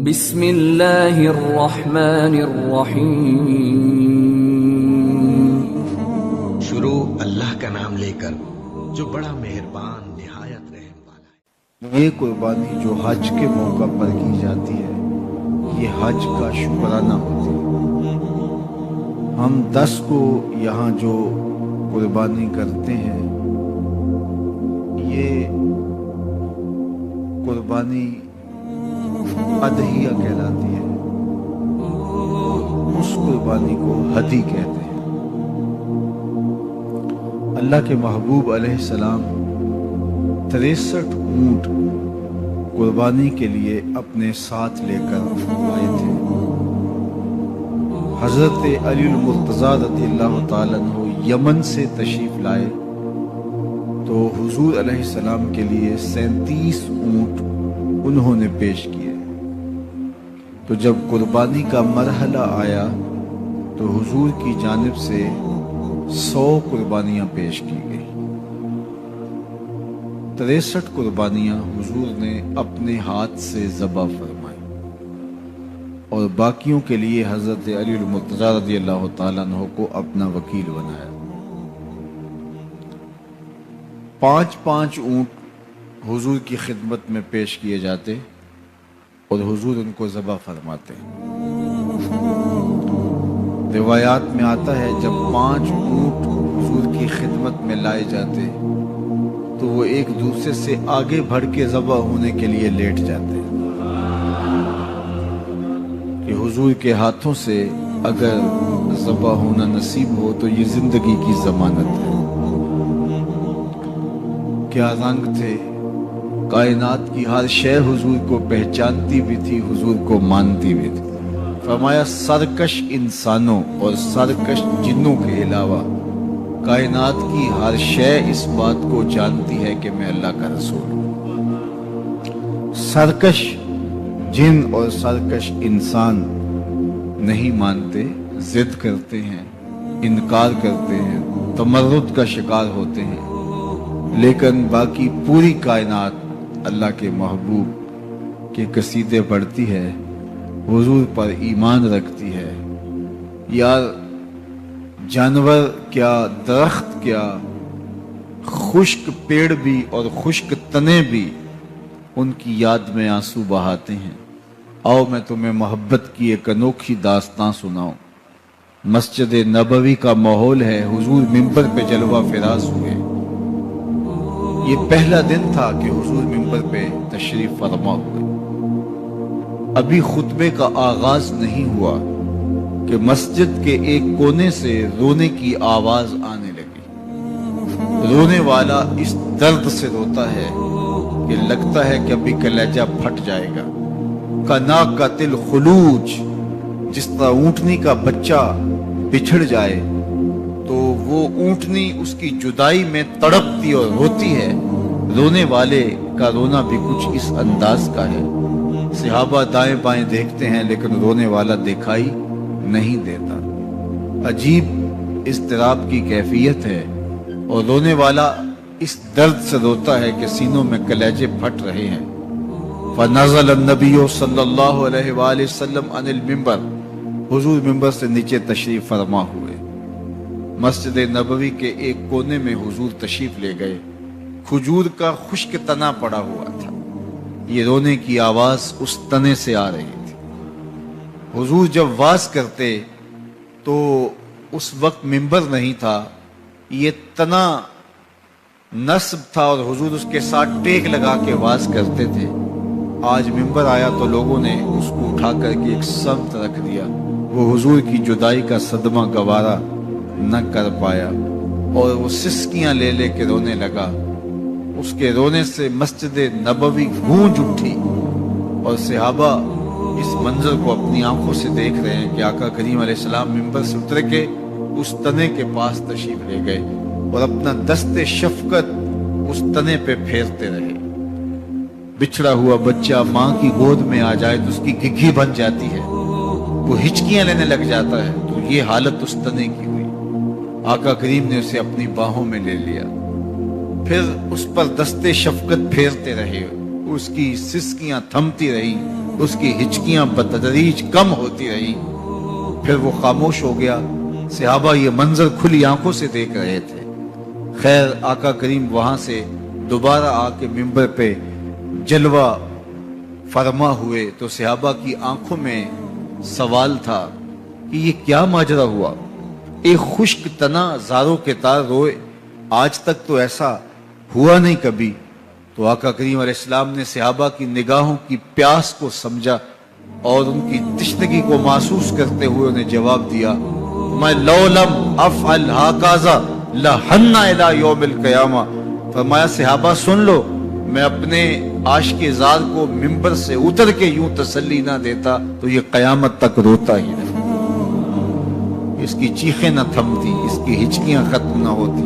بسم اللہ الرحمن الرحیم۔ شروع اللہ کا نام لے کر جو بڑا مہربان نہایت رحم والا ہے۔ یہ قربانی جو حج کے موقع پر کی جاتی ہے یہ حج کا شکرانہ ہوتی ہے۔ ہم 10 کو یہاں جو قربانی کرتے ہیں یہ قربانی اضحیہ کہلاتی ہے، اس قربانی کو ہدی کہتے ہیں۔ اللہ کے محبوب علیہ السلام 63 اونٹ قربانی کے لیے اپنے ساتھ لے کر آئے تھے۔ حضرت علی المرتضیٰ رضی اللہ تعالیٰ عنہ یمن سے تشریف لائے تو حضور علیہ السلام کے لیے 37 اونٹ انہوں نے پیش کیے۔ تو جب قربانی کا مرحلہ آیا تو حضور کی جانب سے 100 قربانیاں پیش کی گئی۔ 63 قربانیاں حضور نے اپنے ہاتھ سے ذبح فرمائی اور باقیوں کے لیے حضرت علی المرتضیٰ رضی اللہ تعالیٰ عنہ کو اپنا وکیل بنایا۔ 5 اونٹ حضور کی خدمت میں پیش کیے جاتے اور حضور ان کو ذبح فرماتے۔ روایات میں آتا ہے جب 5 اونٹ حضور کی خدمت میں لائے جاتے تو وہ ایک دوسرے سے آگے بڑھ کے ذبح ہونے کے لیے لیٹ جاتے کہ حضور کے ہاتھوں سے اگر ذبح ہونا نصیب ہو تو یہ زندگی کی ضمانت ہے۔ کیا رنگ تھے، کائنات کی ہر شے حضور کو پہچانتی بھی تھی، حضور کو مانتی بھی تھی۔ فرمایا سرکش انسانوں اور سرکش جنوں کے علاوہ کائنات کی ہر شے اس بات کو جانتی ہے کہ میں اللہ کا رسول ہوں۔ سرکش جن اور سرکش انسان نہیں مانتے، ضد کرتے ہیں، انکار کرتے ہیں، تمرد کا شکار ہوتے ہیں، لیکن باقی پوری کائنات اللہ کے محبوب کے قصیدے پڑھتی ہے، حضور پر ایمان رکھتی ہے۔ یار جانور کیا، درخت کیا، خشک پیڑ بھی اور خشک تنے بھی ان کی یاد میں آنسو بہاتے ہیں۔ آؤ میں تمہیں محبت کی ایک انوکھی داستان سناؤں۔ مسجد نبوی کا ماحول ہے، حضور منبر پہ جلوہ فراز ہوئے۔ یہ پہلا دن تھا کہ حضور منبر پہ تشریف فرما ہوئے۔ ابھی خطبے کا آغاز نہیں ہوا کہ مسجد کے ایک کونے سے رونے کی آواز آنے لگی۔ رونے والا اس درد سے روتا ہے کہ لگتا ہے کہ ابھی کلیجہ پھٹ جائے گا۔ کنا قتل خلوج، جس طرح اونٹنی کا بچہ بچھڑ جائے تو وہ اونٹنی اس کی جدائی میں تڑپتی اور روتی ہے، رونے والے کا رونا بھی کچھ اس انداز کا ہے۔ صحابہ دائیں بائیں دیکھتے ہیں لیکن رونے والا دکھائی نہیں دیتا۔ عجیب اضطراب کی کیفیت ہے اور رونے والا اس درد سے روتا ہے کہ سینوں میں کلیجے پھٹ رہے ہیں۔ فنزل النبی صلی اللہ علیہ وآلہ وسلم عن المنبر، حضور منبر سے نیچے تشریف فرما ہوئے۔ مسجد نبوی کے ایک کونے میں حضور تشریف لے گئے۔ کھجور کا خشک تنا پڑا ہوا تھا، یہ رونے کی آواز اس تنے سے آ رہی تھی۔ حضور جب واز کرتے تو اس وقت منبر نہیں تھا، یہ تنا نصب تھا اور حضور اس کے ساتھ ٹیک لگا کے واز کرتے تھے۔ آج منبر آیا تو لوگوں نے اس کو اٹھا کر کے ایک سمت رکھ دیا۔ وہ حضور کی جدائی کا صدمہ گوارا نہ کر پایا اور وہ سسکیاں لے لے کے رونے لگا۔ اس کے رونے سے مسجد نبوی گونج اٹھی اور صحابہ اس منظر کو اپنی آنکھوں سے دیکھ رہے ہیں کہ آقا کریم علیہ السلام منبر سے اتر کے اس تنے کے پاس تشریف لے گئے اور اپنا دست شفقت اس تنے پہ پھیرتے رہے۔ بچھڑا ہوا بچہ ماں کی گود میں آ جائے تو اس کی گگھی بن جاتی ہے، وہ ہچکیاں لینے لگ جاتا ہے، تو یہ حالت اس تنے کی ہوئی۔ آقا کریم نے اسے اپنی باہوں میں لے لیا، پھر اس پر دستے شفقت پھیرتے رہے، اس کی سسکیاں تھمتی رہی، اس کی ہچکیاں بتدریج کم ہوتی رہیں، پھر وہ خاموش ہو گیا۔ صحابہ یہ منظر کھلی آنکھوں سے دیکھ رہے تھے۔ خیر آقا کریم وہاں سے دوبارہ آ کے ممبر پہ جلوہ فرما ہوئے تو صحابہ کی آنکھوں میں سوال تھا کہ یہ کیا ماجرا ہوا؟ ایک خشک تنا زاروں کے تار روئے، آج تک تو ایسا ہوا نہیں کبھی۔ تو آقا کریم علیہ السلام نے صحابہ کی نگاہوں کی پیاس کو سمجھا اور ان کی تشنگی کو محسوس کرتے ہوئے انہیں جواب دیا، میں لو لم افعل ہاکازا لہن الی یوم القیامہ۔ فرمایا صحابہ سن لو، میں اپنے عاشق زار کو ممبر سے اتر کے یوں تسلی نہ دیتا تو یہ قیامت تک روتا ہی رہتا، اس کی چیخیں نہ تھمتی، اس کی ہچکیاں ختم نہ ہوتی،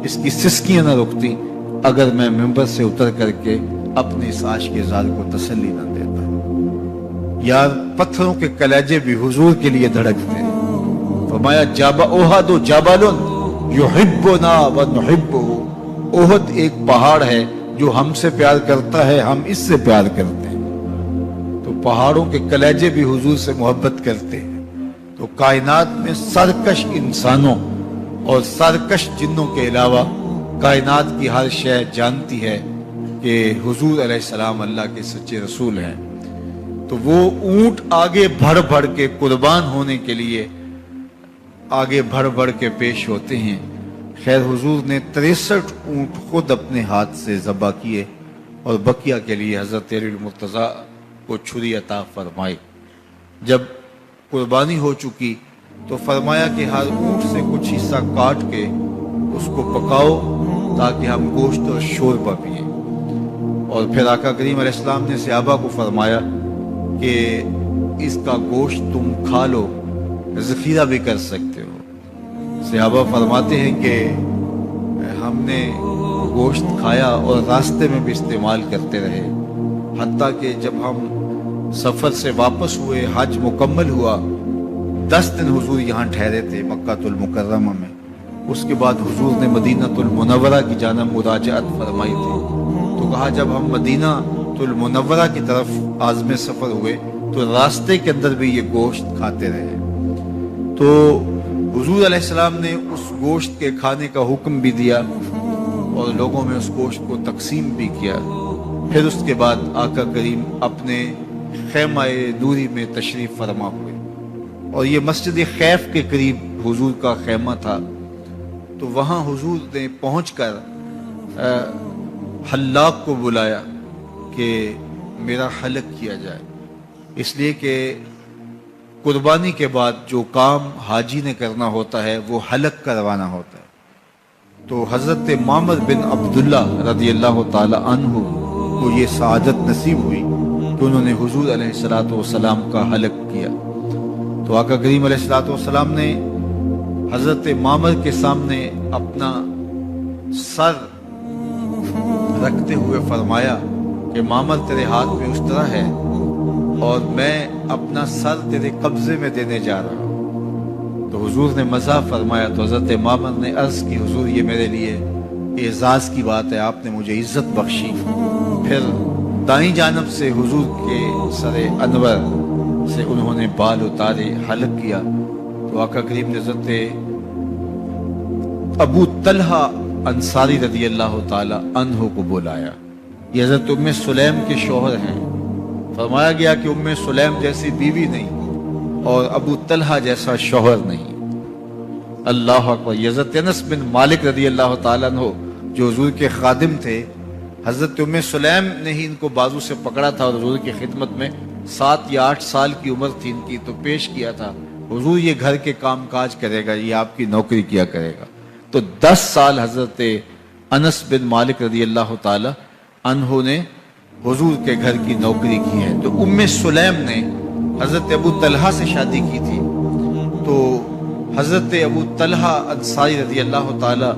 اس کی سسکیاں نہ رکتی اگر میں ممبر سے اتر کر کے اپنے اس عاشق زار کو تسلی نہ دیتا۔ یار پتھروں کے کلیجے بھی حضور کے لیے دھڑکتے ہیں۔ فرمایا احد جبل یحبنا ونحبہ، احد ایک پہاڑ ہے جو ہم سے پیار کرتا ہے، ہم اس سے پیار کرتے ہیں۔ تو پہاڑوں کے کلیجے بھی حضور سے محبت کرتے ہیں۔ تو کائنات میں سرکش انسانوں اور سرکش جنوں کے علاوہ کائنات کی ہر شے جانتی ہے کہ حضور علیہ السلام اللہ کے سچے رسول ہیں۔ تو وہ اونٹ آگے بڑھ بڑھ کے قربان ہونے کے لیے آگے بڑھ بڑھ کے پیش ہوتے ہیں۔ خیر حضور نے 63 اونٹ خود اپنے ہاتھ سے ذبح کیے اور بقیہ کے لیے حضرت علی المرتضیٰ کو چھری عطا فرمائی۔ جب قربانی ہو چکی تو فرمایا کہ ہر اونٹ سے کچھ حصہ کاٹ کے اس کو پکاؤ تاکہ ہم گوشت اور شوربہ پئیں۔ اور پھر آقا کریم علیہ السلام نے صحابہ کو فرمایا کہ اس کا گوشت تم کھا لو، ذخیرہ بھی کر سکتے ہو۔ صحابہ فرماتے ہیں کہ ہم نے گوشت کھایا اور راستے میں بھی استعمال کرتے رہے، حتیٰ کہ جب ہم سفر سے واپس ہوئے، حج مکمل ہوا، 10 دن حضور یہاں ٹھہرے تھے مکہ المکرمہ میں۔ اس کے بعد حضور نے مدینہ المنورہ کی جانب مراجعت فرمائی تھی۔ تو کہا جب ہم مدینہ المنورہ کی طرف عازم سفر ہوئے تو راستے کے اندر بھی یہ گوشت کھاتے رہے۔ تو حضور علیہ السلام نے اس گوشت کے کھانے کا حکم بھی دیا اور لوگوں میں اس گوشت کو تقسیم بھی کیا۔ پھر اس کے بعد آقا کریم اپنے خیمہ نوری میں تشریف فرما ہوئے، اور یہ مسجد خیف کے قریب حضور کا خیمہ تھا۔ تو وہاں حضور نے پہنچ کر حلاق کو بلایا کہ میرا حلق کیا جائے، اس لیے کہ قربانی کے بعد جو کام حاجی نے کرنا ہوتا ہے وہ حلق کروانا ہوتا ہے۔ تو حضرت معمر بن عبداللہ رضی اللہ تعالی عنہ کو یہ سعادت نصیب ہوئی کہ انہوں نے حضور علیہ السلام کا حلق کیا۔ تو آقا کریم علیہ السلام نے حضرت معمر کے سامنے اپنا سر رکھتے ہوئے فرمایا کہ معمر تیرے ہاتھ میں اس طرح ہے اور میں اپنا سر تیرے قبضے میں دینے جا رہا ہوں۔ تو حضور نے مزاح فرمایا تو حضرت معمر نے عرض کی حضور یہ میرے لیے اعزاز کی بات ہے، آپ نے مجھے عزت بخشی۔ پھر دائیں جانب سے حضور کے سر انور سے انہوں نے بال اتارے، حلق کیا۔ تو آقا کریم نے حضرت ابو طلحہ انصاری رضی اللہ تعالی عنہ کو بلایا۔ یہ حضرت ام سلیم کے شوہر ہیں۔ فرمایا گیا کہ ام سلیم جیسی بیوی نہیں اور ابو طلحہ جیسا شوہر نہیں۔ اللہ اکبر۔ یہ حضرت انس بن مالک رضی اللہ تعالیٰ عنہ جو حضور کے خادم تھے، حضرت ام سلیم نے ہی ان کو بازو سے پکڑا تھا اور حضور کی خدمت میں 7 یا 8 سال کی عمر تھی ان کی، تو پیش کیا تھا حضور یہ گھر کے کام کاج کرے گا، یہ آپ کی نوکری کیا کرے گا۔ تو 10 سال حضرت انس بن مالک رضی اللہ تعالی عنہ نے حضور کے گھر کی نوکری کی ہے۔ تو ام سلیم نے حضرت ابو طلحہ سے شادی کی تھی۔ تو حضرت ابو طلحہ انصاری رضی اللہ تعالی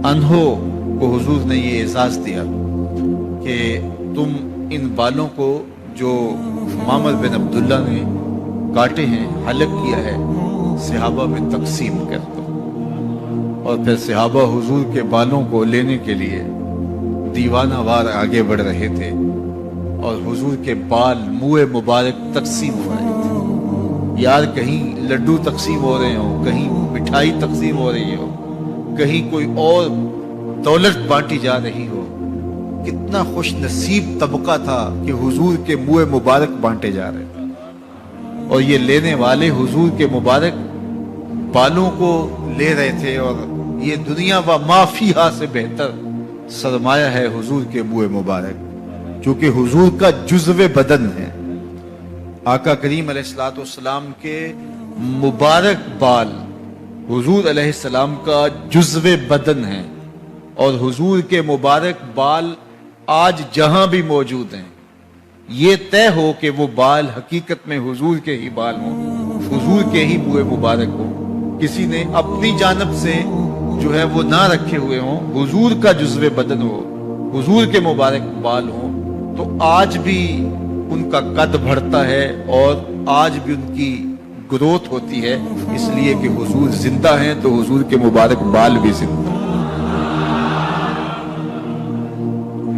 عنہ کو حضور نے یہ اعزاز دیا کہ تم ان بالوں کو جو معمر بن عبداللہ نے کاٹے ہیں، حلق کیا ہے، صحابہ میں تقسیم کر دو۔ اور پھر صحابہ حضور کے بالوں کو لینے کے لیے دیوانہ وار آگے بڑھ رہے تھے اور حضور کے بال منہ مبارک تقسیم ہو رہے تھے. یار کہیں لڈو تقسیم ہو رہے ہوں، کہیں مٹھائی تقسیم ہو رہی ہو، کہیں کوئی اور دولت بانٹی جا رہی ہو. کتنا خوش نصیب طبقہ تھا کہ حضور کے منہ مبارک بانٹے جا رہے تھے، اور یہ لینے والے حضور کے مبارک بالوں کو لے رہے تھے. اور یہ دنیا و ما فیہا سے بہتر سرمایہ ہے حضور کے منہ مبارک، چونکہ حضور کا جزو بدن ہے. آقا کریم علیہ الصلوۃ والسلام کے مبارک بال حضور علیہ السلام کا جزو بدن ہے، اور حضور کے مبارک بال آج جہاں بھی موجود ہیں. یہ طے ہو کہ وہ بال حقیقت میں حضور کے ہی بال ہوں، حضور کے ہی منہ مبارک ہوں، کسی نے اپنی جانب سے جو ہے وہ نہ رکھے ہوئے ہوں، حضور کا جزو بدن ہو، حضور کے مبارک بال ہوں. تو آج بھی ان کا قد بڑھتا ہے اور آج بھی ان کی گروتھ ہوتی ہے، اس لیے کہ حضور زندہ ہیں تو حضور کے مبارک بال بھی زندہ.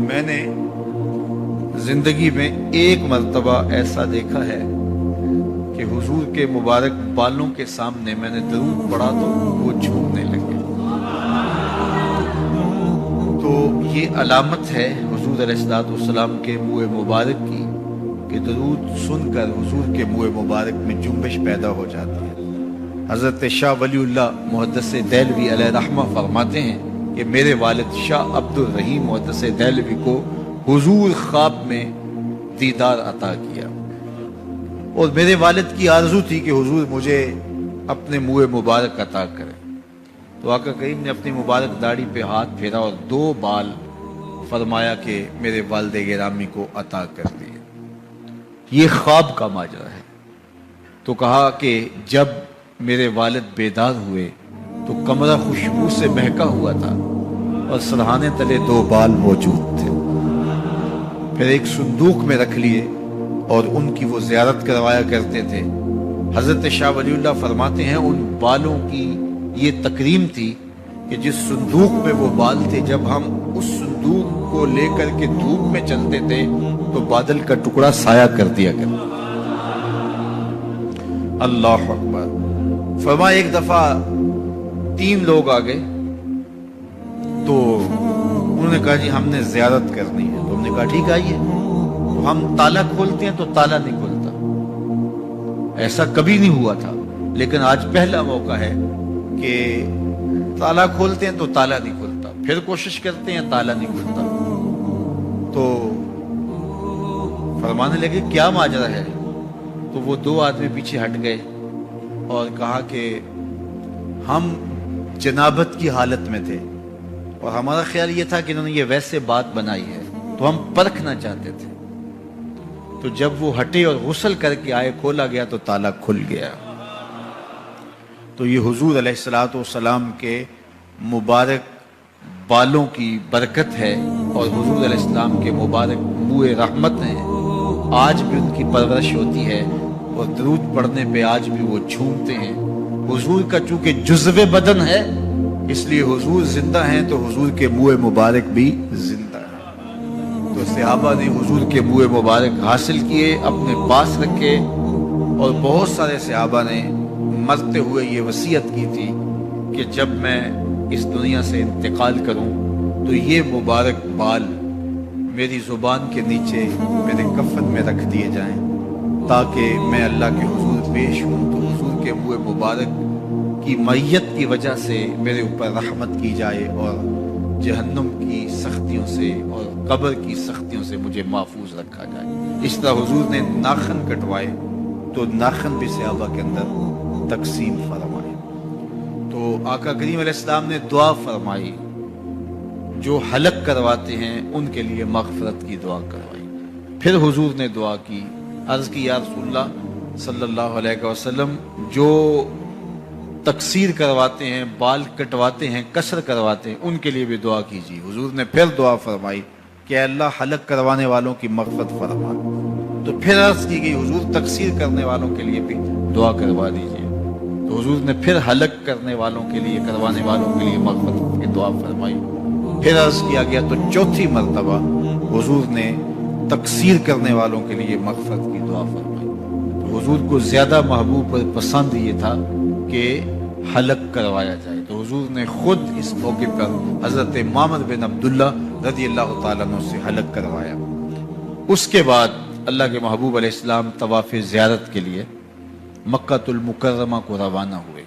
میں نے زندگی میں ایک مرتبہ ایسا دیکھا ہے کہ حضور کے مبارک بالوں کے سامنے میں نے درود پڑھا تو وہ جھومنے لگے. تو یہ علامت ہے حضور علیہ الصلوۃ والسلام کے منہ مبارک کی کہ درود سن کر حضور کے منہ مبارک میں جنبش پیدا ہو جاتی ہے. حضرت شاہ ولی اللہ محدث دہلوی علیہ رحمہ فرماتے ہیں کہ میرے والد شاہ عبد الرحیم محدث دہلوی کو حضور خواب میں دیدار عطا کیا، اور میرے والد کی آرزو تھی کہ حضور مجھے اپنے منہ مبارک عطا کرے. تو آقا کریم نے اپنی مبارک داڑھی پہ ہاتھ پھیرا اور 2 بال فرمایا کہ میرے والد گرامی کو عطا کر دیے. یہ خواب کا ماجرا ہے. تو کہا کہ جب میرے والد بیدار ہوئے تو کمرہ خوشبو سے مہکا ہوا تھا اور سرہانے تلے 2 بال موجود تھے. پھر ایک صندوق میں رکھ لیے اور ان کی وہ زیارت کروایا کرتے تھے. حضرت شاہ ولی اللہ فرماتے ہیں ان بالوں کی یہ تکریم تھی کہ جس صندوق میں وہ بال تھے، جب ہم اس صندوق کو لے کر کے دھوپ میں چلتے تھے تو بادل کا ٹکڑا سایہ کر دیا کرتا. اللہ اکبر. فرمایا ایک دفعہ 3 لوگ آ گئے تو انہوں نے کہا جی ہم نے زیارت کرنی ہے. تو ہم نے کہا ٹھیک آئیے. تو ہم تالا کھولتے ہیں تو تالا نہیں کھلتا، ایسا کبھی نہیں ہوا تھا، لیکن آج پہلا موقع ہے کہ تالا کھولتے ہیں تو تالا نہیں کھلتا، پھر کوشش کرتے ہیں تالا نہیں کھلتا. تو فرمانے لگے کیا ماجرا ہے؟ تو وہ 2 آدمی پیچھے ہٹ گئے اور کہا کہ ہم جنابت کی حالت میں تھے اور ہمارا خیال یہ تھا کہ انہوں نے یہ ویسے بات بنائی ہے تو ہم پرکھنا چاہتے تھے. تو جب وہ ہٹے اور غسل کر کے آئے، کھولا گیا تو تالا کھل گیا. تو یہ حضور علیہ الصلوۃ والسلام کے مبارک بالوں کی برکت ہے اور حضور علیہ السلام کے مبارک منہ رحمت ہیں. آج بھی ان کی پرورش ہوتی ہے اور درود پڑھنے پہ آج بھی وہ جھومتے ہیں. حضور کا چونکہ جزو بدن ہے اس لیے حضور زندہ ہیں تو حضور کے منہ مبارک بھی زندہ ہے. تو صحابہ نے حضور کے منہ مبارک حاصل کیے، اپنے پاس رکھے، اور بہت سارے صحابہ نے مرتے ہوئے یہ وصیت کی تھی کہ جب میں اس دنیا سے انتقال کروں تو یہ مبارک بال میری زبان کے نیچے میرے کفن میں رکھ دیے جائیں تاکہ میں اللہ کے حضور پیش ہوں تو حضور کے منہ مبارک کی معیت کی وجہ سے میرے اوپر رحمت کی جائے اور جہنم کی سختیوں سے اور قبر کی سختیوں سے مجھے محفوظ رکھا جائے. اس طرح حضور نے ناخن کٹوائے تو ناخن بھی صحابہ کے اندر تقسیم فرمائے. تو آقا کریم علیہ السلام نے دعا فرمائی، جو حلق کرواتے ہیں ان کے لیے مغفرت کی دعا کروائی. پھر حضور نے دعا کی، عرض کی یا رسول اللہ صلی اللہ علیہ وسلم جو تقصیر کرواتے ہیں، بال کٹواتے ہیں، قصر کرواتے ہیں، ان کے لیے بھی دعا کیجیے. حضور نے پھر دعا فرمائی کہ اللہ حلق کروانے والوں کی مغفرت فرما. تو پھر عرض کی گئی حضور تقصیر کرنے والوں کے لیے بھی دعا کروا دیجیے. تو حضور نے پھر حلق کرنے والوں کے لیے، کروانے والوں کے لیے مغفرت کی دعا فرمائی. پھر عرض کیا گیا تو 4تھی مرتبہ حضور نے تقصیر کرنے والوں کے لیے مغفرت کی دعا فرمائی۔ تو حضور کو زیادہ محبوب اور پسند یہ تھا کہ حلق کروایا جائے، تو حضور نے خود اس موقع پر حضرت معمر بن عبداللہ رضی اللہ تعالیٰ عنہ سے حلق کروایا۔ اس کے بعد اللہ کے محبوب علیہ السلام طواف زیارت کے لیے مکہ المکرمہ کو روانہ ہوئے۔